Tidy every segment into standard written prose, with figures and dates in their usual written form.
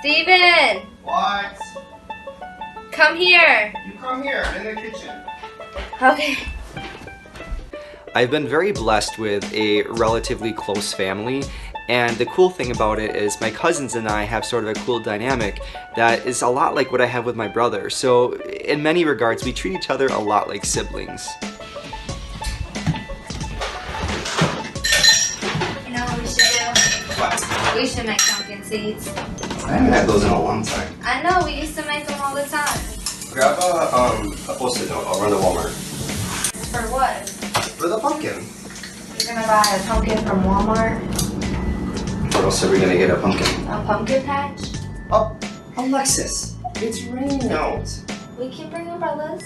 Steven! What? Come here. You come here, in the kitchen. Okay. I've been very blessed with a relatively close family, and the cool thing about it is my cousins and I have sort of a cool dynamic that is a lot like what I have with my brother. So in many regards, we treat each other a lot like siblings. You know what we should do? What? We should make pumpkin seeds. I haven't had those in a long time. I know, we used to make them all the time. Grab a post-it note. I'll run to Walmart. For what? For the pumpkin. You're gonna buy a pumpkin from Walmart? What else are we gonna get a pumpkin? A pumpkin patch? Oh, Alexis, it's raining out. We can bring umbrellas.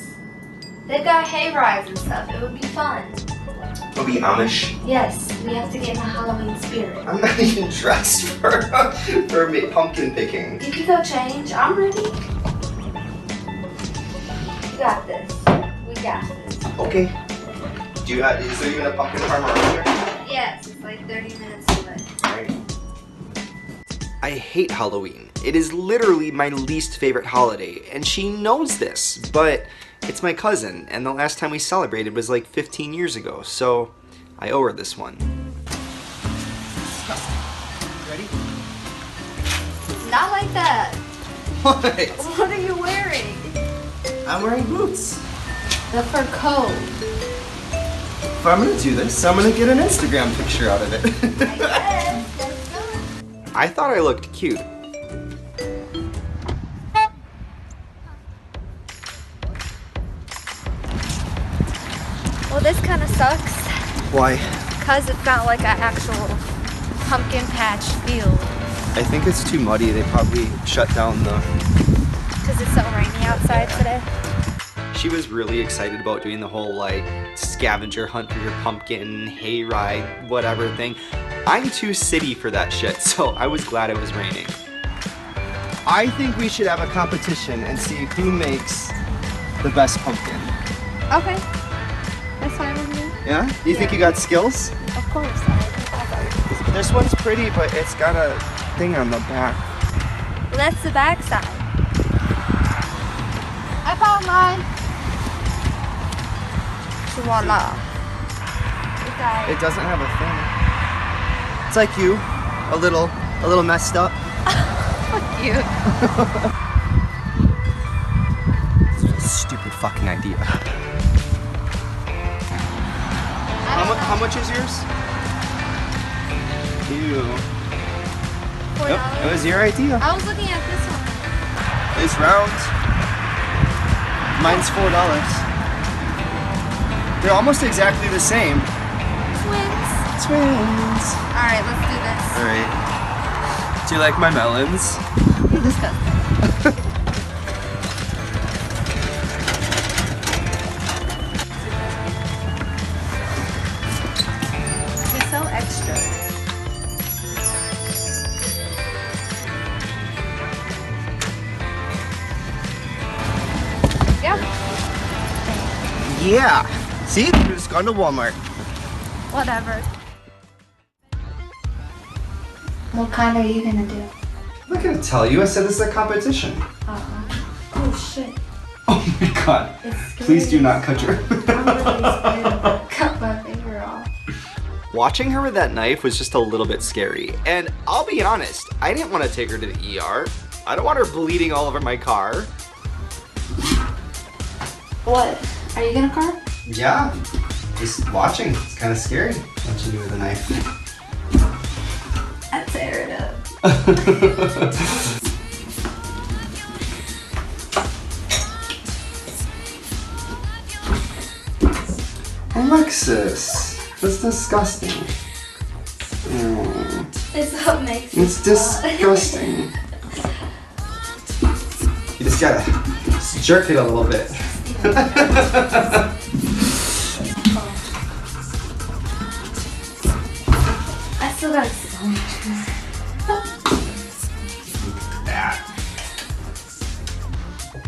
They've got hay rides and stuff. It would be fun. It'll be Amish. Yes, we have to get in the Halloween spirit. I'm not even dressed for pumpkin picking. You can go change. I'm ready. We got this. We got this. Okay. Is there even a pumpkin farm around here? Yes, it's like 30 minutes away. Alright. I hate Halloween. It is literally my least favorite holiday, and she knows this, but it's my cousin, and the last time we celebrated was like 15 years ago, so I owe her this one. Ready? Not like that. What? What are you wearing? I'm wearing boots. The fur coat. If I'm gonna do this, I'm gonna get an Instagram picture out of it. I guess. Let's go. I thought I looked cute. Well, this kind of sucks. Why? Because it's not like an actual pumpkin patch field. I think it's too muddy. They probably shut down the... Because it's so rainy outside today. She was really excited about doing the whole like scavenger hunt for your pumpkin, hayride, whatever thing. I'm too city for that shit, so I was glad it was raining. I think we should have a competition and see who makes the best pumpkin. Okay. That's fine with me. Yeah? Do you think you got skills? Of course. This one's pretty, but it's got a thing on the back. Well, that's the back side. I found mine. Voila. It doesn't have a thing. It's like you, a little messed up. Fuck you. Stupid fucking idea. How much is yours? Ew. Yep, it was your idea. I was looking at this one. It's round. Mine's $4. They're almost exactly the same. Twins. Twins. Alright, let's do this. Alright. Do you like my melons? You're disgusting. You're so extra. Yeah. Yeah. See? We just gone to Walmart. Whatever. What kind are you gonna do? I'm not gonna tell you. I said this is a competition. Oh shit. Oh my god. It's scary. Please do not cut your... I'm really scared. Cut my finger off. Watching her with that knife was just a little bit scary, and I'll be honest, I didn't want to take her to the ER. I don't want her bleeding all over my car. What? Are you gonna carve? Yeah. Just watching. It's kind of scary. Watching you with a knife. I tear it up. Alexis, that's disgusting. It's what makes it It's disgusting. You just gotta jerk it a little bit. I still got so much more. That.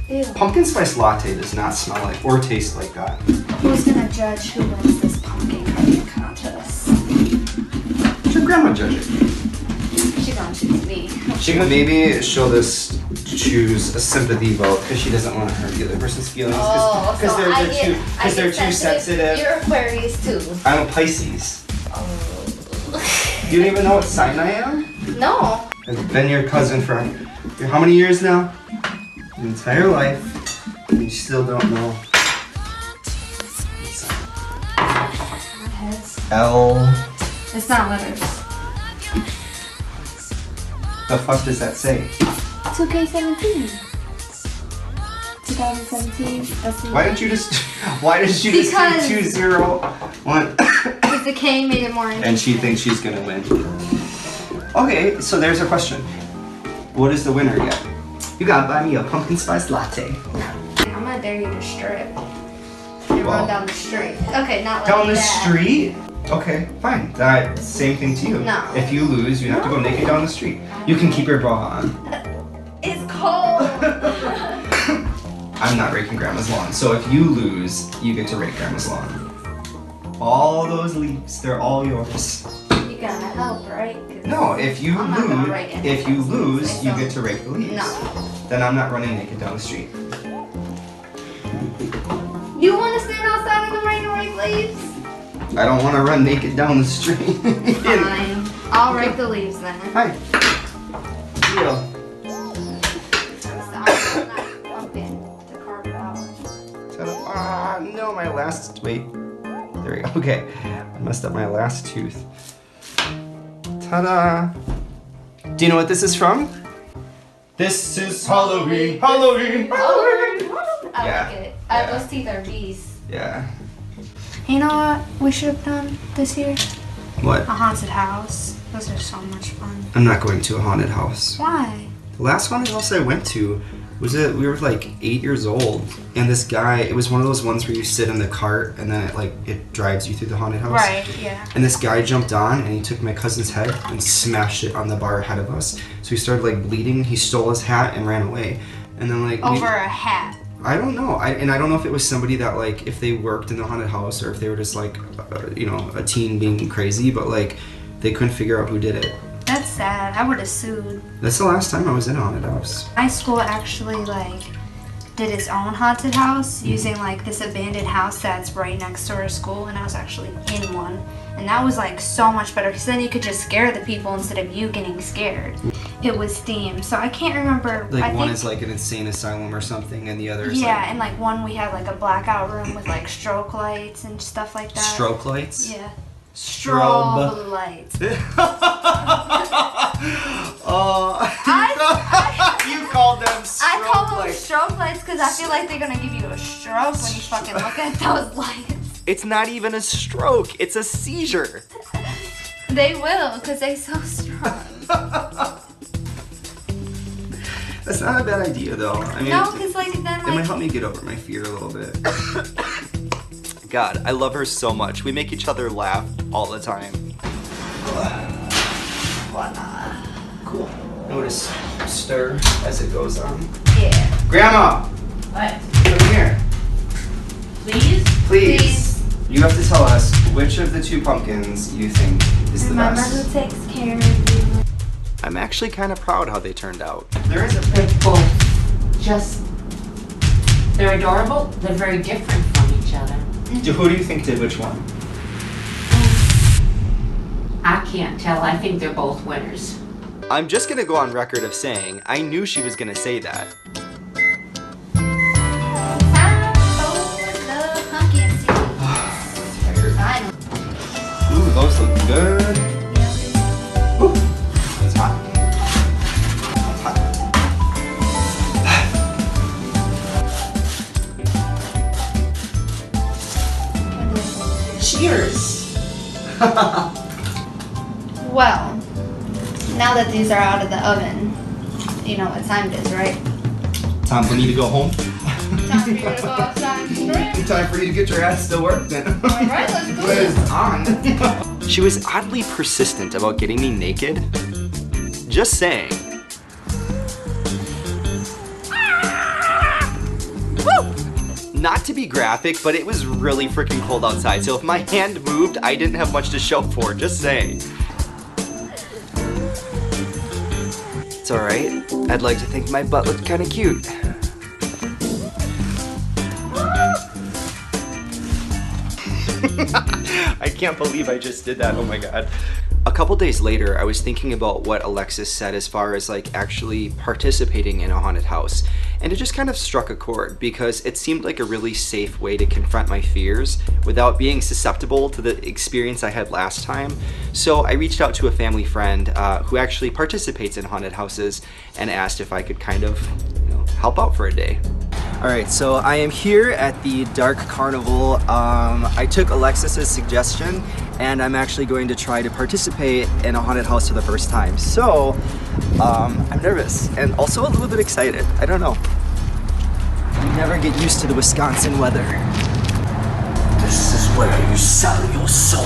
Ew. Pumpkin spice latte does not smell like or taste like that. Who's gonna judge who wins this pumpkin carving contest? Let your grandma judge it. She gonna choose me. Maybe she'll just choose a sympathy vote because she doesn't want to hurt the other person's feelings. Because they're too sensitive. You're Aquarius too. I'm a Pisces. Oh. You don't even know what sign I am? No. I've been your cousin for how many years now? Your entire life. And you still don't know. L. It's not letters. The fuck does that say? 2K17. 2017. Why did you just do 201? Because the K made it more interesting. And she thinks she's gonna win. Okay, so there's a question. What does the winner get? You gotta buy me a pumpkin spice latte. I'm gonna dare you to strip. And run down the street. Okay, not like down the that. street? Okay, fine. That same thing to you. No. If you lose, you have to go naked down the street. You can keep your bra on. It's cold. I'm not raking grandma's lawn, so if you lose, you get to rake grandma's lawn. All those leaves, they're all yours. You gotta help, right? No, if you lose, you get to rake the leaves. No. Then I'm not running naked down the street. You want to stand outside in the rain and rake leaves? I don't want to run naked down the street. Fine. I'll rake the leaves then. Hi. Deal. No, my last, wait. There we go. Okay. I messed up my last tooth. Ta-da. Do you know what this is from? This is Halloween. Halloween. Halloween. I like it. Those teeth are beasts. Yeah. You know what we should have done this year? What? A haunted house. Those are so much fun. I'm not going to a haunted house. Why? The last haunted house I went to we were like 8 years old, and this guy, it was one of those ones where you sit in the cart and then it drives you through the haunted house. Right, yeah. And this guy jumped on and he took my cousin's head and smashed it on the bar ahead of us. So he started like bleeding. He stole his hat and ran away. And then like over a hat. I don't know. I don't know if it was somebody that like if they worked in the haunted house or if they were just like a teen being crazy, but like they couldn't figure out who did it. That's sad. I would have sued. That's the last time I was in a haunted house. My school actually like did its own haunted house using like this abandoned house that's right next to our school, and I was actually in one, and that was like so much better because then you could just scare the people instead of you getting scared. It was themed, so I can't remember. Like one is like an insane asylum or something, and the other is and like one we had like a blackout room with like stroke lights and stuff like that. Stroke lights? Yeah. Strobe lights. You called them strobe lights. I call them strobe lights because I feel like they're gonna give you a stroke when you fucking look at those lights. It's not even a stroke, it's a seizure. They will, because they're so strong. That's not a bad idea though. I mean, no, because like then like... It might help me get over my fear a little bit. God, I love her so much. We make each other laugh all the time. Cool. Notice stir as it goes on. Yeah. Grandma! What? Come here. Please? You have to tell us which of the two pumpkins you think is the Remember best. who takes care of you. I'm actually kind of proud how they turned out. There is a They're both they're adorable. They're very different from each other. Who do you think did which one? I can't tell. I think they're both winners. I'm just gonna go on record of saying I knew she was gonna say that. Time for the pumpkin seeds. Ooh, those look good. Ooh, it's hot. It's hot. Cheers. Well, now that these are out of the oven, you know what time it is, right? Time for me to go home. Time for you to go outside and strip. Time for you to get your ass to work then. Alright, let's go. It's on. She was oddly persistent about getting me naked. Just saying. Woo! Not to be graphic, but it was really freaking cold outside, so if my hand moved, I didn't have much to show for, just saying. That's alright. I'd like to think my butt looked kinda cute. I can't believe I just did that, oh my god. A couple days later, I was thinking about what Alexis said as far as like actually participating in a haunted house. And it just kind of struck a chord because it seemed like a really safe way to confront my fears without being susceptible to the experience I had last time. So I reached out to a family friend who actually participates in haunted houses and asked if I could kind of, help out for a day. Alright, so I am here at the Dark Carnival. I took Alexis's suggestion and I'm actually going to try to participate in a haunted house for the first time. So, I'm nervous and also a little bit excited. I don't know. You never get used to the Wisconsin weather. This is where you sell your soul.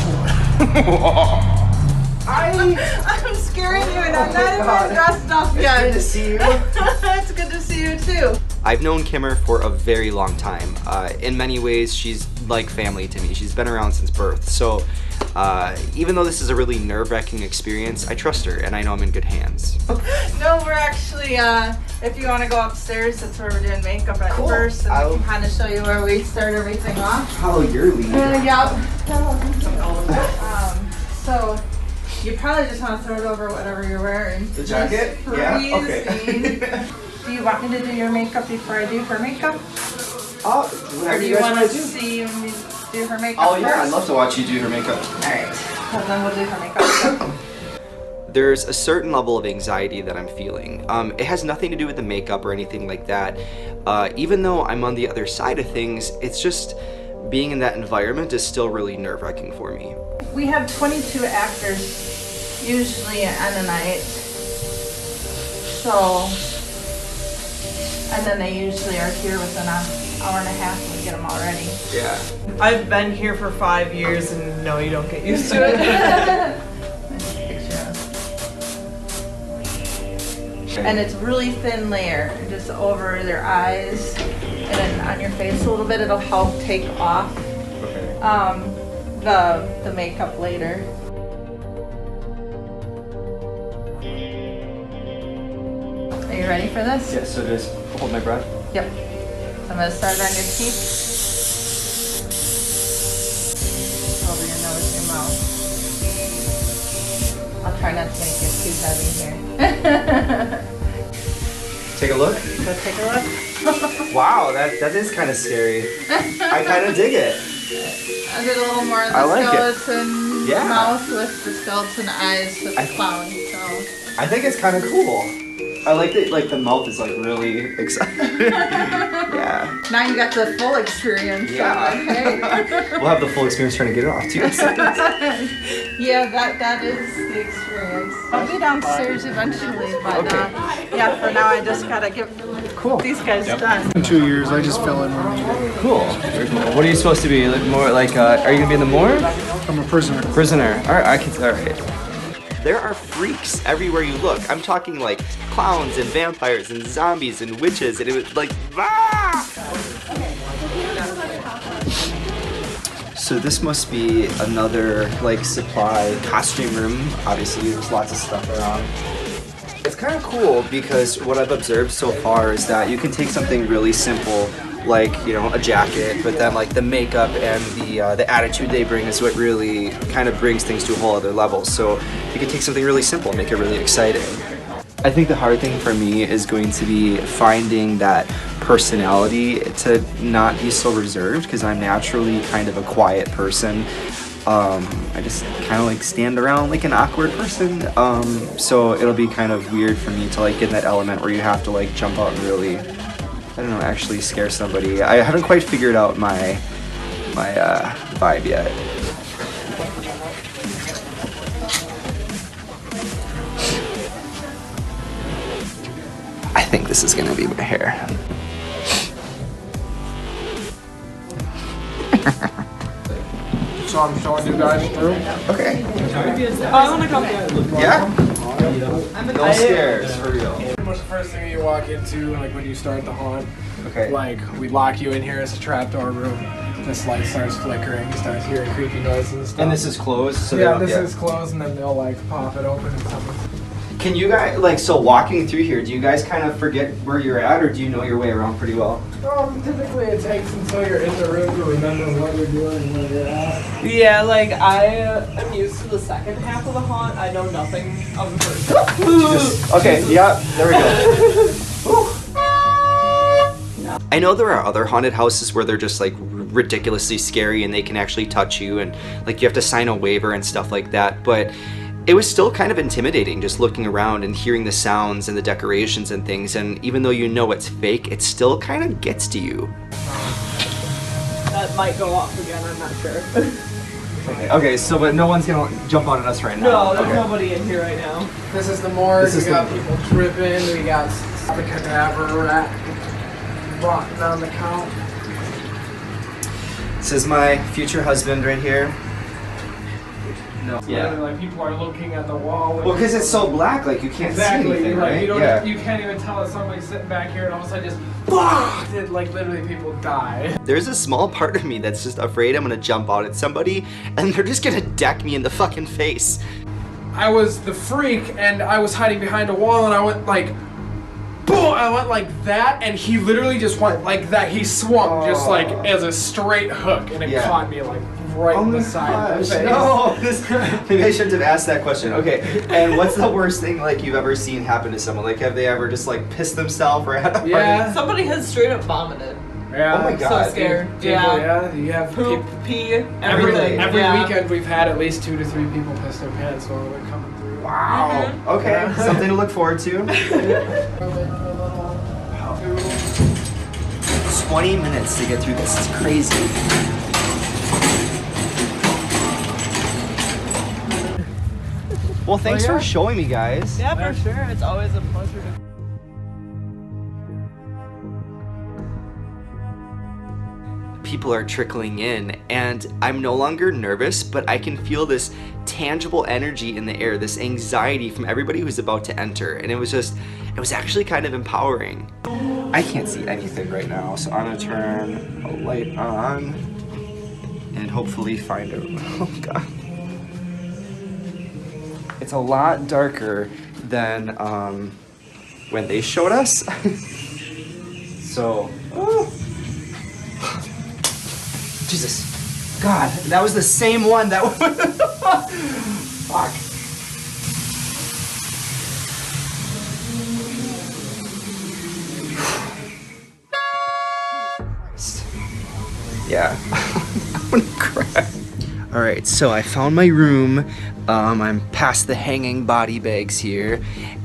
I'm scaring you and I'm not even dressed up yet. It's good to see you. It's good to see you too. I've known Kimmer for a very long time. In many ways, she's like family to me. She's been around since birth. So even though this is a really nerve-wracking experience, I trust her and I know I'm in good hands. No, we're actually, if you want to go upstairs, that's where we're doing makeup at first. And we can kind of show you where we start everything off. Follow your lead. So you probably just want to throw it over whatever you're wearing. The jacket? Yeah, okay. Do you want me to do your makeup before I do her makeup? Or do you want to see me do her makeup Oh yeah, first? I'd love to watch you do her makeup. Alright, well then we'll do her makeup. There's a certain level of anxiety that I'm feeling. It has nothing to do with the makeup or anything like that. Even though I'm on the other side of things, it's just being in that environment is still really nerve-wracking for me. We have 22 actors usually on a night. So, and then they usually are here within an hour and a half and we get them all ready. Yeah. I've been here for 5 years and no, you don't get used to it. And it's really thin layer, just over their eyes and then on your face a little bit. It'll help take off the makeup later. Are you ready for this? Yeah, so just hold my breath. Yep. So I'm going to start on your cheeks. Over your nose, your mouth. I'll try not to make it too heavy here. Take a look. Go take a look. Wow, that is kind of scary. I kind of dig it. I did a little more of I the like it. skeleton mouth with the skeleton eyes with the clown. So I think it's kind of cool. I like that, like the mouth is like really excited. Yeah. now you got the full experience. Yeah. So like, hey. We'll have the full experience trying to get it off too. Yeah, that is the experience. I'll be downstairs eventually, but yeah, for now I just gotta get these guys done. In 2 years, I just fell in with Cool. Very cool. What are you supposed to be? Like more like? Are you gonna be in the morgue? I'm a prisoner. Prisoner. All right. I can. All right. There are freaks everywhere you look. I'm talking like clowns and vampires and zombies and witches, and it was like, ah! So this must be another like supply costume room. Obviously, there's lots of stuff around. It's kind of cool because what I've observed so far is that you can take something really simple, like a jacket, but then like the makeup and the attitude they bring is what really kind of brings things to a whole other level. So you can take something really simple and make it really exciting. I think the hard thing for me is going to be finding that personality to not be so reserved because I'm naturally kind of a quiet person. I just kind of like stand around like an awkward person. So it'll be kind of weird for me to like get in that element where you have to like jump out and really, I don't know, actually scare somebody. I haven't quite figured out my vibe yet. I think this is gonna be my hair. So I'm showing you guys through. Okay. I want to come in. Yeah? No scares, for real. Pretty much the first thing you walk into, like when you start the haunt, Okay. like we lock you in here as a trapdoor room. This light starts flickering, you start hearing creepy noises and stuff. And this is closed, so yeah, this is closed, and then they'll like pop it open and stuff. Can you guys, like, so walking through here, do you guys kind of forget where you're at, or do you know your way around pretty well? Typically it takes until you're in the room to remember what you're doing and where you're at. Yeah, like I am used to the second half of the haunt. I know nothing of the first. Jesus. Okay, yeah, there we go. I know there are other haunted houses where they're just like ridiculously scary and they can actually touch you and like you have to sign a waiver and stuff like that, but it was still kind of intimidating just looking around and hearing the sounds and the decorations and things, and even though you know it's fake, it still kind of gets to you. That might go off again, I'm not sure. Okay, so but no one's gonna jump on us right now. No, there's nobody in here right now. This is the morgue. We got people tripping. We got the cadaver rat rotting on the couch. This is my future husband right here. No. Yeah. Like people are looking at the wall. Well, because it's so black, like you can't see anything, right? You don't. You can't even tell that somebody's sitting back here, and all of a sudden just it, like literally people die. There's a small part of me that's just afraid I'm gonna jump out at somebody, and they're just gonna deck me in the fucking face. I was the freak, and I was hiding behind a wall, and I went like, boom! I went like that, and he literally just went like that. He swung just like as a straight hook, and it caught me like right in the side of the face. No, maybe I shouldn't have asked that question. Okay, and what's the worst thing like you've ever seen happen to someone? Like, have they ever just like pissed themselves or had a Yeah, somebody has straight up vomited. Yeah. Oh my god. So scared. People, yeah, you have Poop, pee, everything. everything. Every Yeah. weekend we've had at least 2 to 3 people piss their pants while they're coming through. Wow. Okay, something to look forward to. 20 minutes to get through this. It's crazy. Well, thanks for showing me, guys. Yeah, for sure. It's always a pleasure to. People are trickling in, and I'm no longer nervous, but I can feel this tangible energy in the air, this anxiety from everybody who's about to enter, and it was actually kind of empowering. I can't see anything right now, so I'm gonna turn a light on and hopefully find a, oh god. It's a lot darker than when they showed us. So, Jesus, God, that was the same one that was, fuck. Yeah, I'm gonna cry. All right, so I found my room. I'm past the hanging body bags here,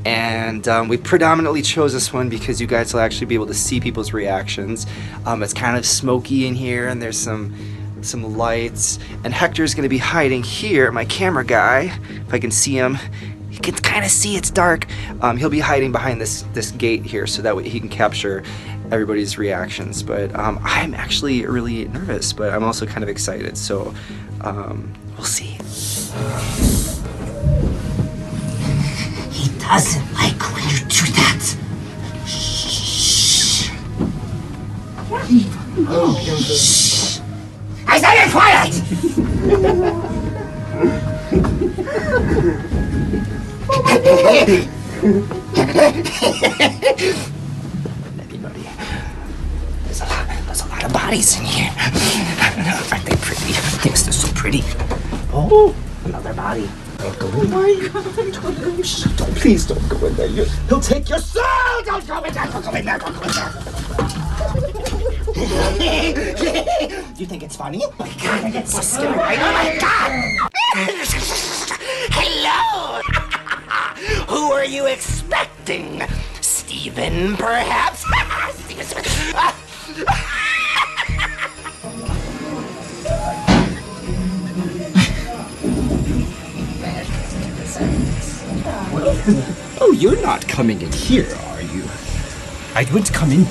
and we predominantly chose this one because you guys will actually be able to see people's reactions. It's kind of smoky in here, and there's some lights, and Hector's gonna be hiding here, my camera guy, if I can see him. You can kind of see it's dark. He'll be hiding behind this gate here so that way he can capture everybody's reactions. But I'm actually really nervous, but I'm also kind of excited, so we'll see. He doesn't like when you do that. Shh. Shh. I said it quiet! Everybody, there's a lot of bodies in here. Aren't they pretty? Thinks they're so pretty. Oh, another body. Don't go in there. Oh my god. Please don't go in there. He'll take your soul! Don't go in there! Don't go in there! Don't go in there! You think it's funny? Oh my god, I get so scared. Oh my god! Hello! Who are you expecting? Steven, perhaps? Steven Smith. Oh, you're not coming in here, are you? I wouldn't come in.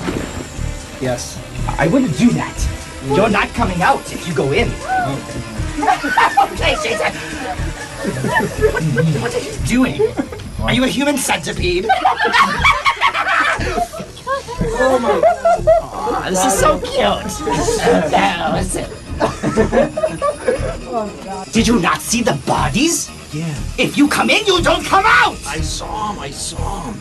Yes. I wouldn't do that. You're not coming out if you go in. Okay, Jason. What are you doing? Are you a human centipede? Oh my god. This is so cute. Now, listen. Did you not see the bodies? Yeah. If you come in, you don't come out! I saw him.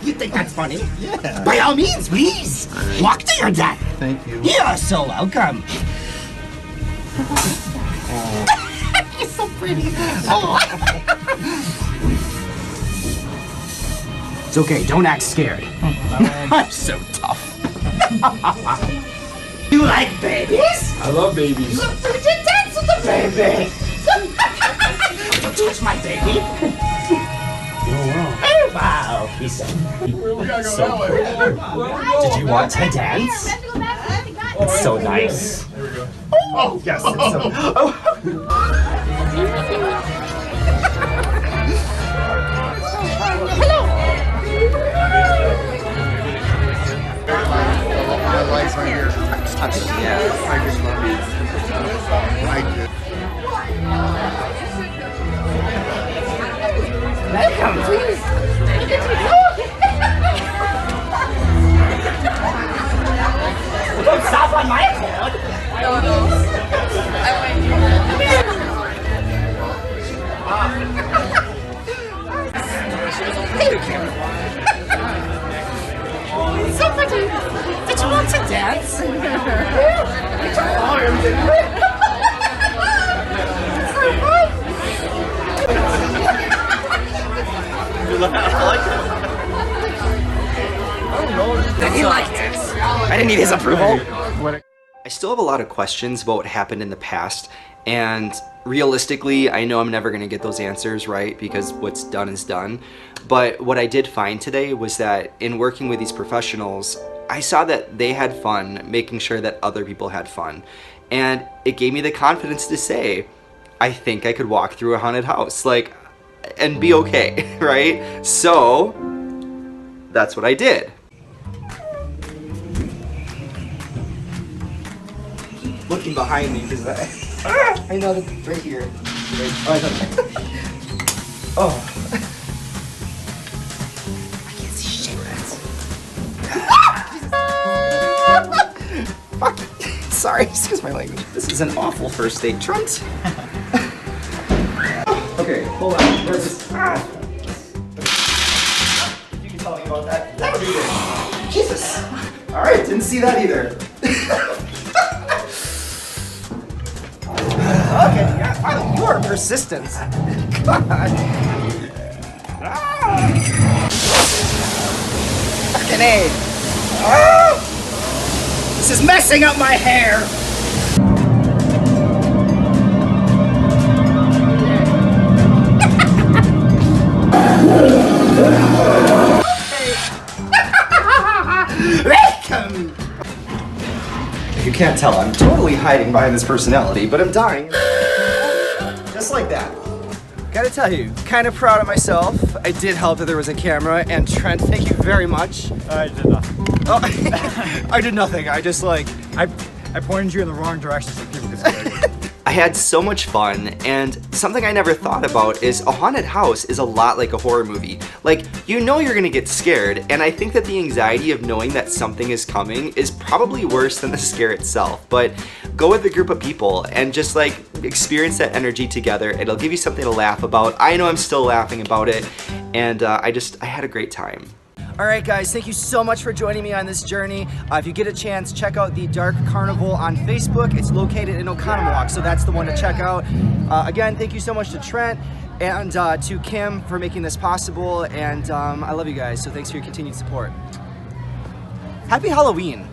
You think that's funny? Yeah. By all means, please. Walk to your death. Thank you. You're so welcome. You're so pretty. Oh. It's okay, don't act scared. I'm so tough. You like babies? I love babies. Look through to dance with the baby. Don't touch my baby. Oh wow, he's so Did you want to dance? It's so nice. Oh yes, it's so. Oh. Hello. My legs right here. Yeah. I just love you. I did. Welcome, please. Don't stop on my account. So pretty. Did you want to dance? He liked it. I didn't need his approval. I still have a lot of questions about what happened in the past, and realistically, I know I'm never going to get those answers right because what's done is done. But what I did find today was that in working with these professionals, I saw that they had fun making sure that other people had fun. And it gave me the confidence to say, I think I could walk through a haunted house, like, and be okay, right? So, that's what I did. Looking behind me because I know that right here. Oh. I can't see shit. Fuck. Sorry, excuse my language. This is an awful first date, Trent. Okay, hold on. Where's this? You can tell me about that. That would be good. Jesus. All right, didn't see that either. Okay, yeah, finally, you are persistent. God. Fucking A. This is messing up my hair. Welcome. If you can't tell, I'm totally hiding behind this personality, but I'm dying. Just like that. Gotta tell you, kind of proud of myself. I did help that there was a camera, and Trent, thank you very much. I did nothing. Oh, I did nothing. I just like... I pointed you in the wrong direction so people could see it. I had so much fun, and something I never thought about is a haunted house is a lot like a horror movie. Like, you know you're gonna get scared, and I think that the anxiety of knowing that something is coming is probably worse than the scare itself. But go with a group of people and just like experience that energy together. It'll give you something to laugh about. I know I'm still laughing about it, and I had a great time. Alright guys, thank you so much for joining me on this journey. If you get a chance, check out the Dark Carnival on Facebook. It's located in Oconomowoc, so that's the one to check out. Again, thank you so much to Trent and to Kim for making this possible, and I love you guys, so thanks for your continued support. Happy Halloween!